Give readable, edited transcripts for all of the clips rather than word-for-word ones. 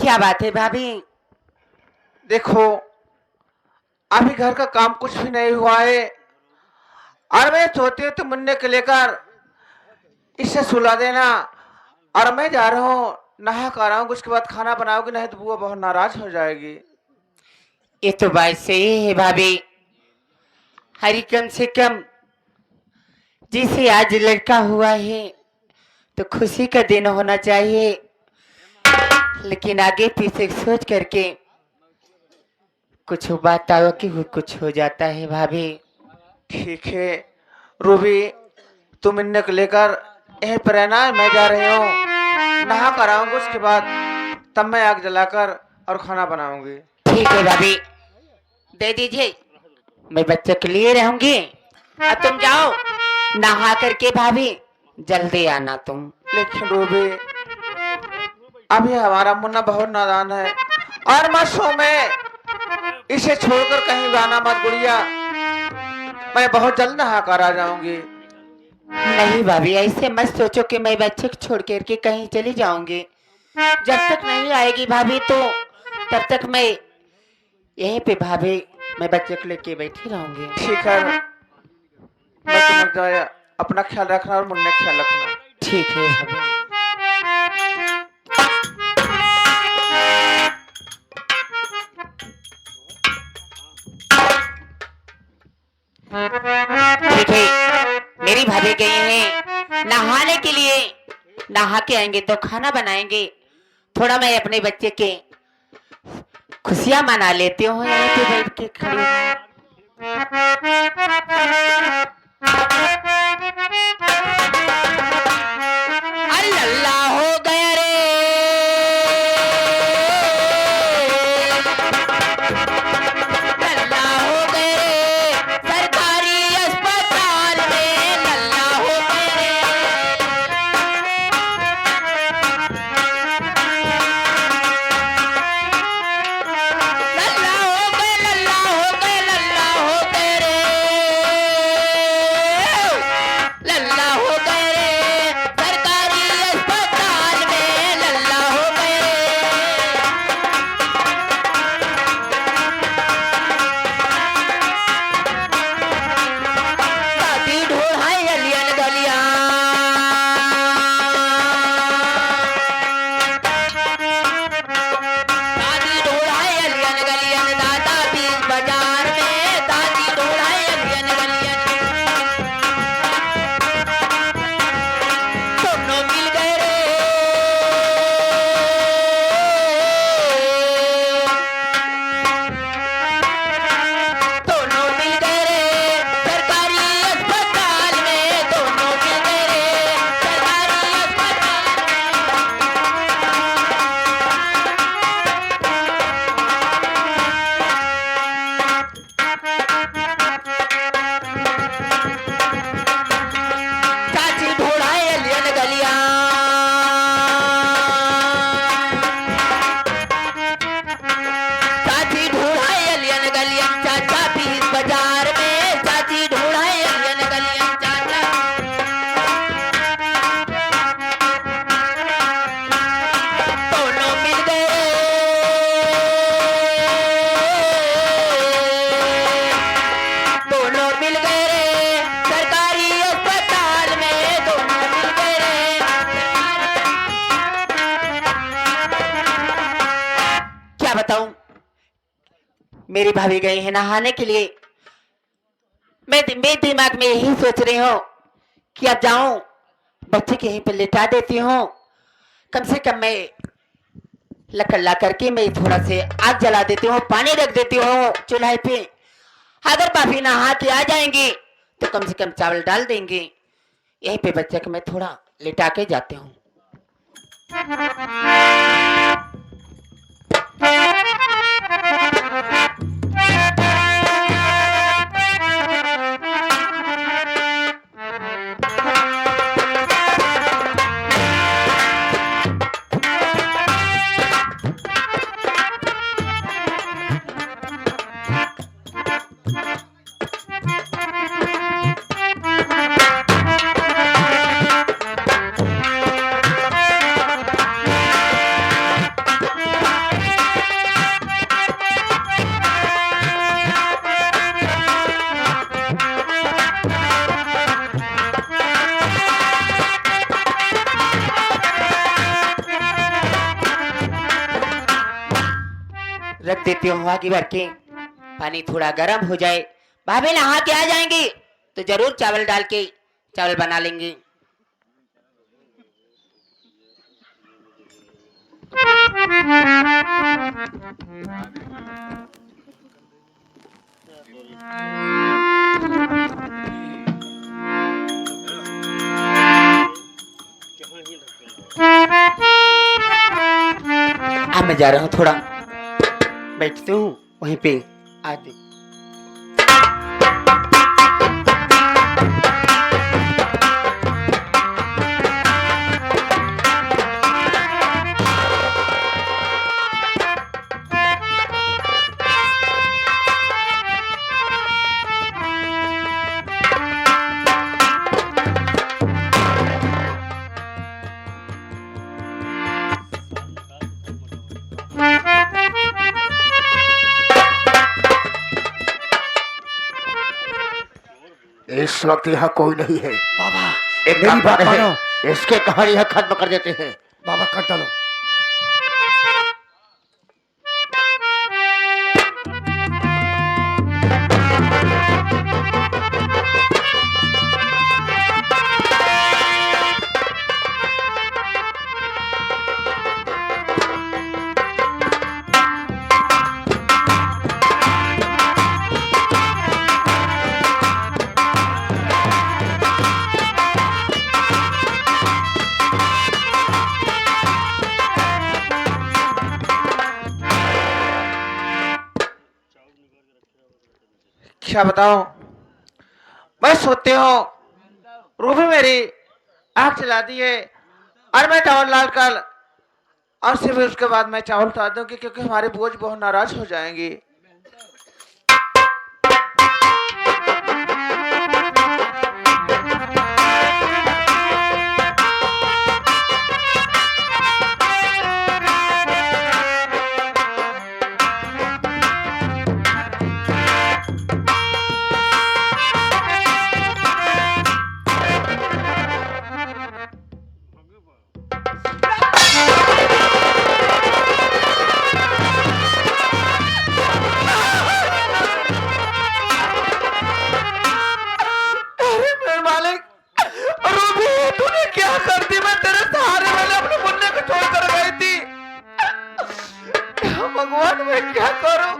क्या बात है भाभी? देखो, अभी घर का काम कुछ भी नहीं हुआ है और मैं सोती हूँ तो मुन्ने को लेकर इसे सुला देना। और मैं जा रहा हूँ, नहा कर आऊंगी, उसके बाद खाना बनाओगी, नहीं तो बुआ बहुत नाराज हो जाएगी। ये तो बात सही है भाभी। हरी कम से कम जिसे आज लड़का हुआ है तो खुशी का दिन होना चाहिए, लेकिन आगे पीछे सोच करके कुछ बात कि कुछ हो जाता है भाभी। ठीक है रूबी, तुम मुन्ने को लेकर यहीं पर रहना, मैं जा रही हूँ, नहा कर आऊंगी, उसके बाद तब मैं आग जलाकर और खाना बनाऊंगी। ठीक है भाभी, दे दीजिए, मैं बच्चे के लिए रहूंगी। अब तुम जाओ नहा करके भाभी, जल्दी आना तुम। लेकिन रूबी, अभी हमारा मुन्ना बहुत नादान है और मासूम है, इसे छोड़कर कहीं जाना मत गुड़िया, मैं बहुत जल्द नहा कर आ जाऊंगी। नहीं भाभी, ऐसे मत सोचो कि मैं बच्चे को छोड़ करके कहीं चली जाऊंगी। जब तक नहीं आएगी भाभी तो तब तक मैं यहीं पे भाभी, मैं बच्चे को लेके बैठी रहूंगी। ठीक है, मैं समझ गया, अपना ख्याल रखना और मुन्ने का ख्याल रखना। ठीक है भाभी। ठीक है, मेरी भाभी गई हैं नहाने के लिए, नहा के आएंगे तो खाना बनाएंगे। थोड़ा मैं अपने बच्चे के खुशियां मना लेती हूँ यहीं पे बैठ के खड़ी। अरे लल्ला हो गया रे, लल्ला हो गए रे, सरकारी अस्पताल में लल्ला हो गए रे। लल्ला हो गए, लल्ला हो गए, लल्ला हो गए रे, लल्ला हो गए रे, सरकारी अस्पताल में लल्ला हो गए रे। दादी ढूंढाई अलियन गलियां, दादी ढूंढाई अलियन गलियन, दादा बीच बाजार में दादी ढूंढाई अलियन गलियन। दोनों मिल गए रे, दोनों मिल गए रे, सरकारी अस्पताल में दोनों मिल गए रे, सरकारी अस्पताल में। चाची ढूंढाए अलियन गलियां, चाची ढूंढाए अलियन गलियन, चाचा बीच बाजार में चाची ढूंढाए अलियन गलियन, चाचा दोनों मिल गए, दोनों मिल गए रे, सरकारी अस्पताल में दोनों मिल गए रे। क्या बताऊं, मेरी भाभी गई है नहाने के लिए। मैं दिमाग में यही सोच रही हूँ कि अब जाऊं बच्चे के यहीं पर लिटा देती हूँ, कम से कम मैं लकड़ ला करके मैं थोड़ा से आग जला देती हूँ, पानी रख देती हूँ चूल्हे पे। अगर भाभी नहा के आ जाएंगी तो कम से कम चावल डाल देंगे, यहीं पे बच्चे को मैं थोड़ा लिटा के जाती हूँ। देती हूँ आगे भर के। पानी थोड़ा गर्म हो जाए, भाभी नहा के आ जाएंगी तो जरूर चावल डाल के चावल बना लेंगे। अब मैं जा रहा हूँ, थोड़ा बैठती हूँ वहीं पे। आज इस वक्त यहाँ कोई नहीं है बाबा एक मेरी काम बात करते हैं, मानो। इसके कहानी यहाँ खत्म कर देते हैं। बाबा कर डालो। क्या बताऊं, मैं सोते हो रूबी मेरी आग जला दी है और मैं चावल डाल कर और फिर उसके बाद मैं चावल उतार दूंगी क्योंकि हमारे बोझ बहुत नाराज हो जाएंगी। भगवान मैं क्या करूं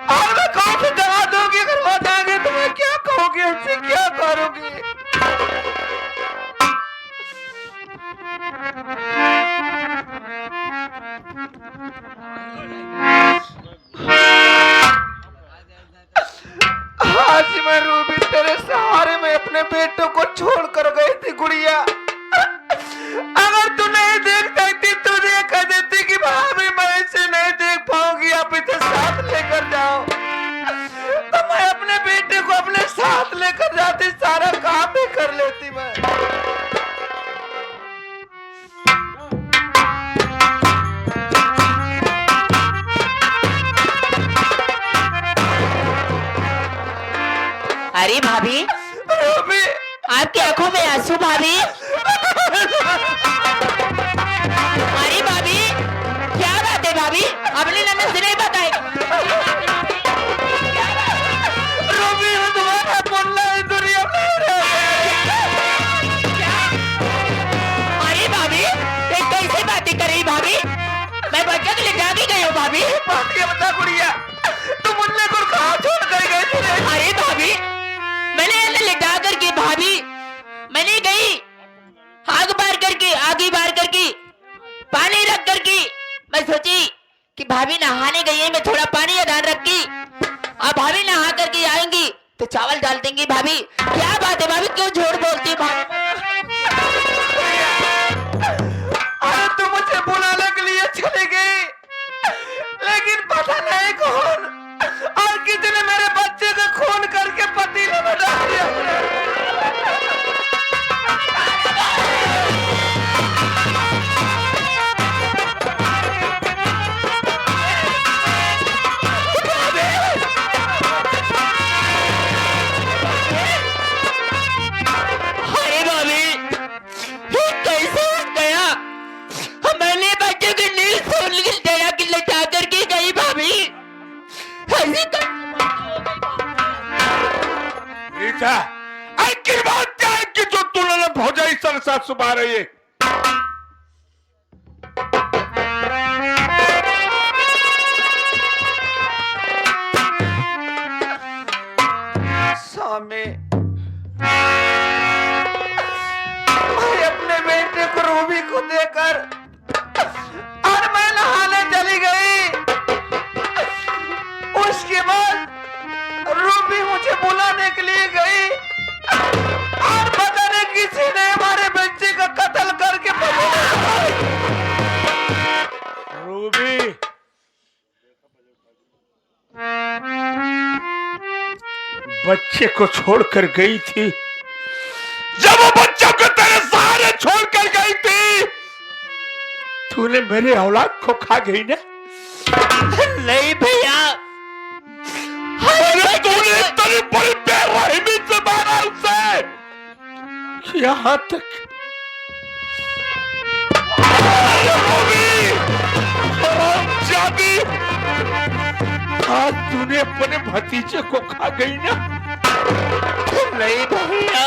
और मैं कौन सी दवा दूंगी अगर हो जाएंगे तो मैं क्या कहूंगी उससे क्या करूंगी। आज मैं रूबी तेरे सहारे में अपने बेटों को छोड़ कर गई थी गुड़िया। अगर तू नहीं देख सकती तुझे कह देती कि भाभी मैं इसे नहीं देख पाऊंगी, आप इसे साथ लेकर जाओ तो मैं अपने बेटे को अपने साथ लेकर जाती, सारा काम भी कर लेती मैं। अरे भाभी, रूबी आपकी आंखों में आंसू भाभी। अरे भाभी, क्या बात है भाभी, अपने नमन से नहीं बताए। रूबी दोबारा बोलना है दुनिया में। अरे भाभी, ये कैसे बातें कर रही भाभी, मैं बच्चा के लिए जागी गई हूँ भाभी। बात ये बता गुड़िया, तू मुन्ने को कहाँ छोड़ कर गई थी? अरे भाभी, मैंने ऐसे ले जा करके भाभी, मैंने गई आग बार करके, आगी बार करके, पानी रख करके, मैं सोची कि भाभी नहाने गई है, मैं थोड़ा पानी डाल रखी, अब भाभी नहा करके आएंगी तो चावल डाल देंगी भाभी। क्या बात है भाभी, क्यों झूठ बोलती है भाभी? अरे तू मुझे बुलाने के लिए चली गई, लेकिन पता नहीं कौन और किसने मेरे बच्चे को खून करके पतीले में डाल दिया। अरे भाभी, ये कैसे हो गया? मैंने बच्चे की नींद सुन ली, दया की लटा करके गई भाभी। बेटा, आखिर बात क्या है कि जो तुलना भौजाई सर साथ सुबह रही है? स्वामी, मैं अपने बेटे को रूबी को देकर और मैं नहाने चली गई। उसके बाद रूबी मुझे बुलाने के लिए गई और पता नहीं किसी ने हमारे बच्चे का कत्ल करके रूबी, बच्चे को छोड़कर गई थी। जब वो बच्चों को तेरे सहारे छोड़कर गई थी, तूने मेरे औलाद को खा गई ना? नहीं भैया, अरे तूने इतनी बड़ी बेरहमी से मारा उसे कि यहाँ तक। जादी, आज तूने अपने भतीजे को खा गई ना? नहीं भैया,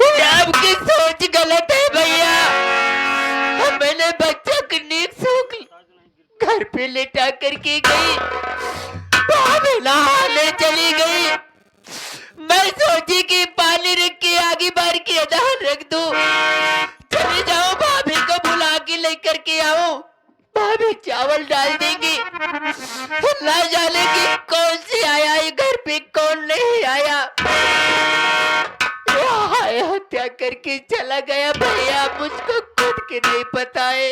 ये आपकी सोच गलत है भैया। मैंने बच्चा को नींद सूख घर पे लेटा करके गई, भाभी नहाने चली गई। मैं सोची कि पानी रख के आगे बार की अदान रख दूं, चले जाओ भाभी को बुला के लेकर के आओ। भाभी चावल डाल देंगी, ना जाने की कौन सी आया है घर पे, कौन नहीं आया। हत्या करके चला गया भैया, मुझको खुद के नहीं पता है।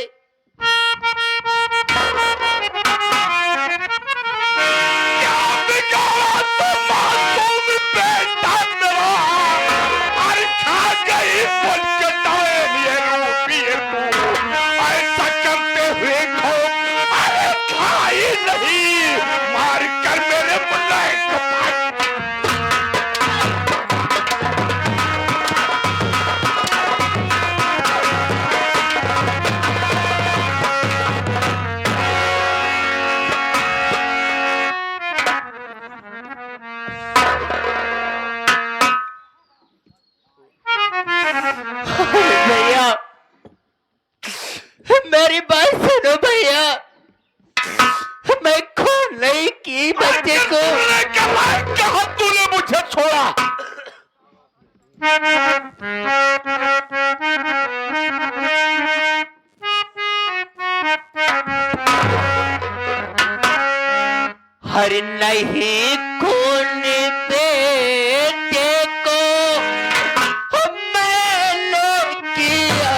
भैया मेरी बात सुनो भैया, मैं खून नहीं की बच्चे को। कहा तूने मुझे छोड़ा? हर नहीं खून बेटे को मैंने किया।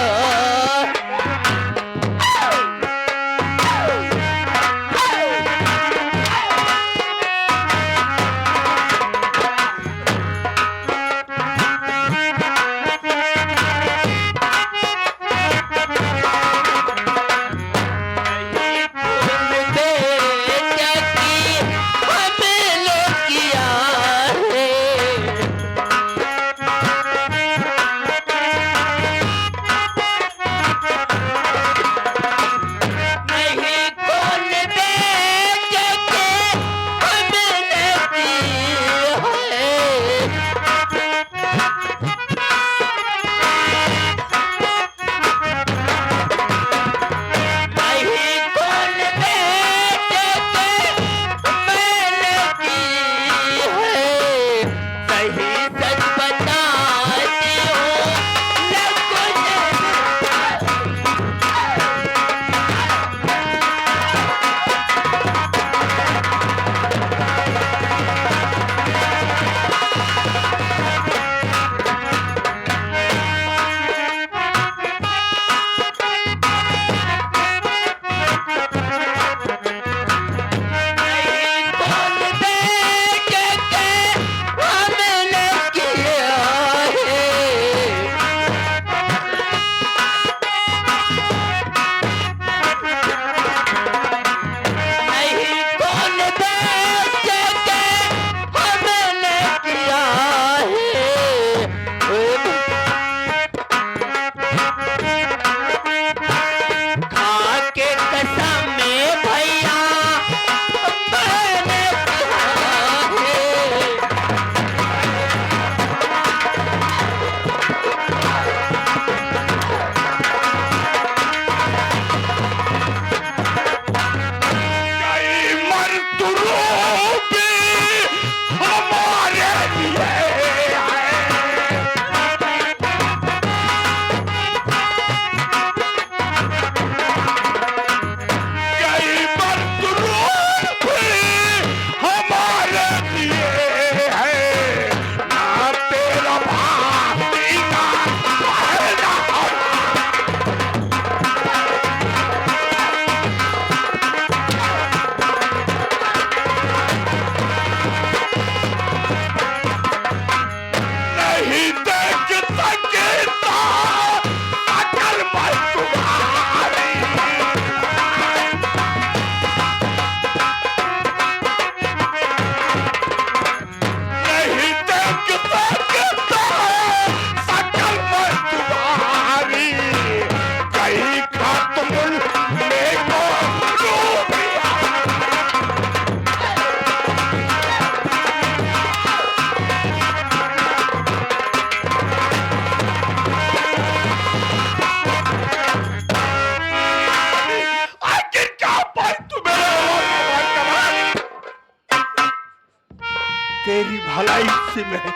तेरी भलाई इसी में है,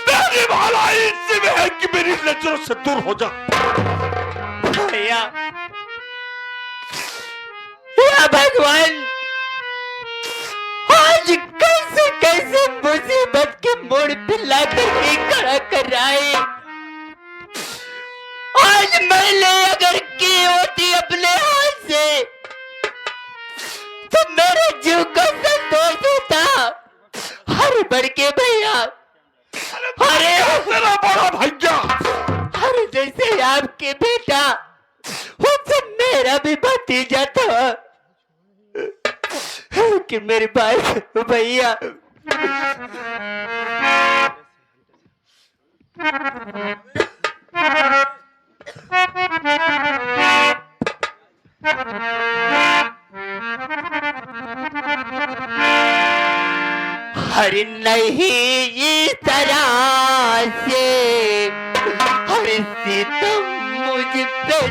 तेरी भलाई इसी में है कि मेरी नजरों से दूर हो जा। भैया, या भगवान, आज कैसे कैसे मुसीबत के मोड़ पे लाकर के खड़ा कर रहा है। आज मैंने अगर की होती अपने हाथ से तो मेरे जीव का संतोष होता। अरे बड़के भैया, अरे तेरा बड़ा भैया, अरे जैसे आपके बेटा वैसे मेरा भी भतीजा था कि मेरे भाई भैया हर नहीं इस तरह से हर सितम मुझ पे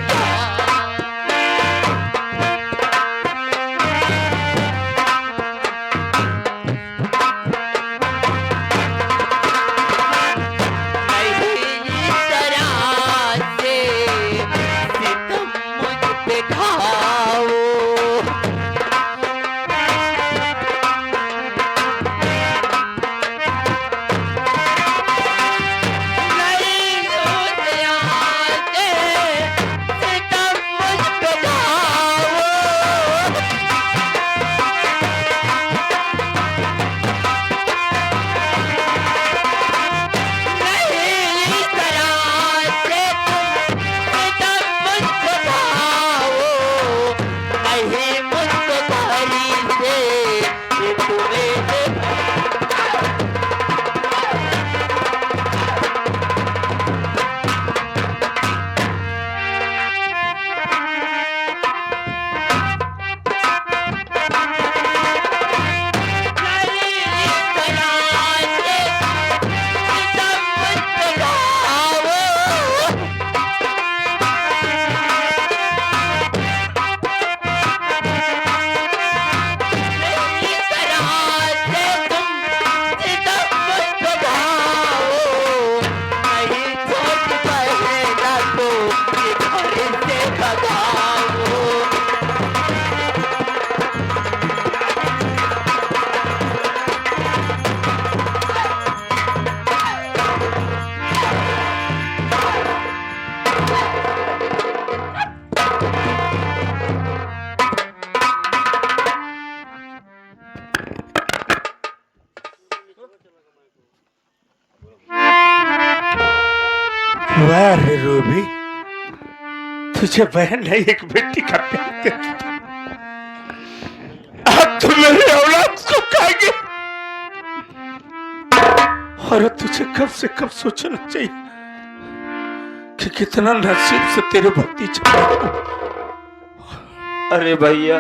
वाह रे रूबी, तुझे बहन नहीं एक बेटी का प्यार देती थी। अब तू मेरी औलाद को खाएगी। और तुझे कब से कब सोचना चाहिए कि कितना नसीब से तेरे भतीजे। अरे भैया,